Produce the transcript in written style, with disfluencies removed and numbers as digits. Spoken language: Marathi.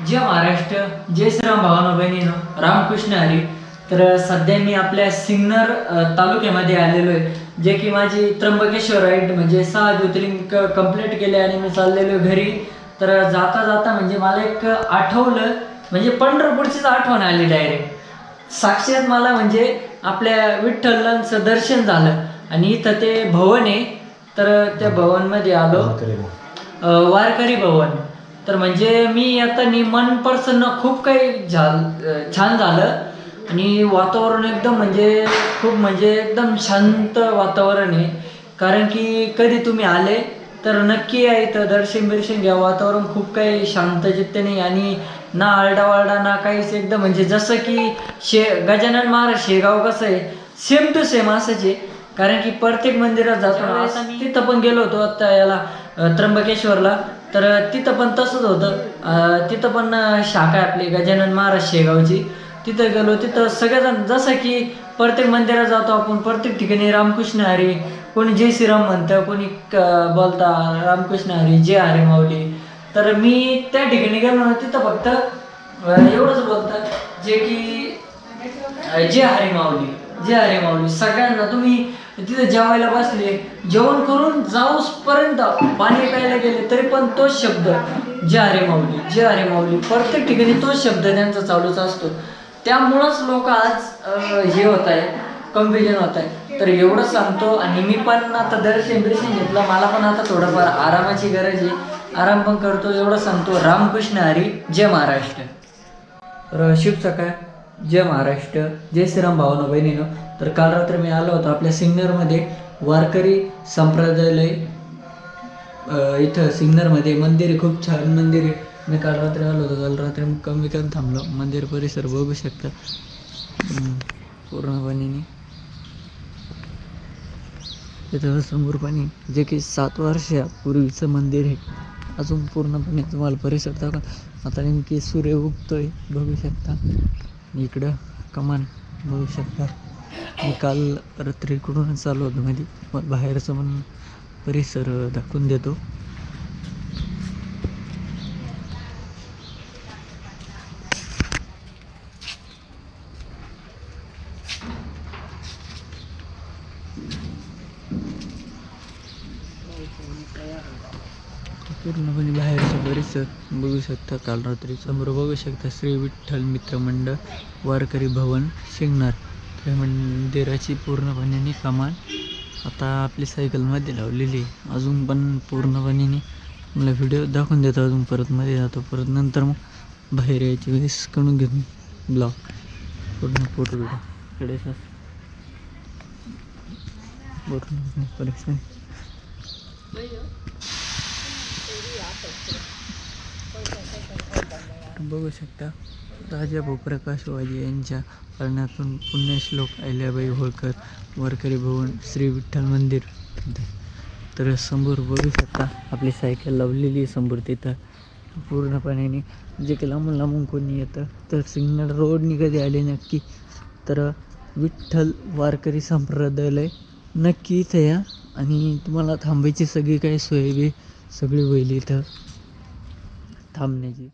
जय महाराष्ट्र, जय श्रीराम भावानो बहिणीनो, रामकृष्ण हरी. तर सध्या मी आपल्या सिन्नर तालुक्यामध्ये आलेलो आहे, जे की माझी त्र्यंबकेश्वर राईड म्हणजे 6 ज्योतिर्लिंग कंप्लीट केले आणि मी चाललेलो घरी. तर जाता जाता म्हणजे मला एक आठवलं, म्हणजे पंढरपूरचीच आठवण आली डायरेक्ट. साक्षात मला म्हणजे आपल्या विठ्ठलांचं दर्शन झालं आणि इथं ते भवन आहे. तर त्या भवनमध्ये आलो, वारकरी भवन. तर म्हणजे मी आता मन प्रसन्न, खूप काही छान झालं आणि वातावरण एकदम म्हणजे खूप म्हणजे एकदम शांत वातावरण आहे. कारण की कधी तुम्ही आले तर नक्की या इथं, दर्शन घ्या. वातावरण खूप काही शांत चित्तेने आणि ना आरडाओरडा ना काहीच, एकदम म्हणजे जसं की गजानन महाराज शेगाव कसं आहे सेम टू सेम असंच आहे. कारण की प्रत्येक मंदिरात जातो ना, तिथं पण गेलो होतो आता याला त्र्यंबकेश्वरला. तर तिथं पण तसंच होतं. तिथं पण शाखा आपली गजानन महाराज शेगावची, तिथं गेलो. तिथं सगळेजण जसं की प्रत्येक मंदिरात जातो आपण, प्रत्येक ठिकाणी रामकृष्ण हरी, कोणी जय श्रीराम म्हणतं, कोणी बोलता रामकृष्ण हरी, जय हरी माऊली. तर मी त्या ठिकाणी गेलो ना, तिथं फक्त एवढंच बोलतं जे की जय हरी माऊली, जय हरी माऊली. सगळ्यांना तुम्ही तिथे जेवायला बसले, जेवण करून जाऊसपर्यंत पाणी प्यायला गेले तरी पण तोच शब्द जय हरी माऊली, जय हरी माऊली. प्रत्येक ठिकाणी तोच शब्द त्यांचा चालूच असतो. त्यामुळंच लोक आज हे होत आहे, कन्फ्युजन होत आहे. तर एवढं सांगतो. आणि मी पण आता दर्शन घेतलं, मला पण आता थोडंफार आरामाची गरज आहे, आराम पण करतो. एवढं सांगतो. रामकृष्ण हरी, जय महाराष्ट्र. तर शुभ सकाळ, जय महाराष्ट्र, जय श्रीराम भावानो बहिणीनो. तर काल रात्री मी आलो होतो आपल्या सिन्नरमध्ये, वारकरी संप्रदायालय. इथं सिन्नरमध्ये मंदिर आहे, खूप छान मंदिर आहे. मी काल रात्री आलो होतो. काल रात्री कमी थांबलो. मंदिर परिसर बघू शकता पूर्णपणे. इथं समोर पाणी, जे की 7 वर्षापूर्वीचं मंदिर आहे. अजून पूर्णपणे तुम्हाला परिसर दाखवा. आता नेमकी सूर्य उगतोय, बघू शकता. इकडं कमान बघू शकता. मी काल रात्री इकडूनच चालू होतो मध्ये, मग बाहेरचं पण परिसर दाखवून देतो. पूर्णपणे बाहेरचं परिसर बघू शकता. काल रात्री समोर बघू शकता श्री विठ्ठल मित्रमंडळ वारकरी भवन सिन्नर. त्या मंदिराची पूर्णपणे कमान आता आपली सायकलमध्ये लावलेली. अजून पण पूर्णपणे मला व्हिडिओ दाखवून देतो. अजून परत मध्ये जातो, परत नंतर मग बाहेर यायची वेळेस करून घेऊन ब्लॉग पूर्ण फोटो इकडे पूर्ण परिसर बघू शकता. राजाभाऊ प्रकाश वाजे यांच्या पालनातून पुण्यश्लोक अहिल्याबाई होळकर वारकरी भवन श्री विठ्ठल मंदिर. तर समोर बघू शकता आपली सायकल लावलेली समोर. तिथं पूर्णपणे जे की लांबून कोणी येतं तर सिग्नल रोडनी कधी आले नक्की तर विठ्ठल वारकरी संप्रदायालय नक्की इथं या. आणि तुम्हाला थांबायची सगळी काही सोय बी सगळी होईल इथं थांबण्याची.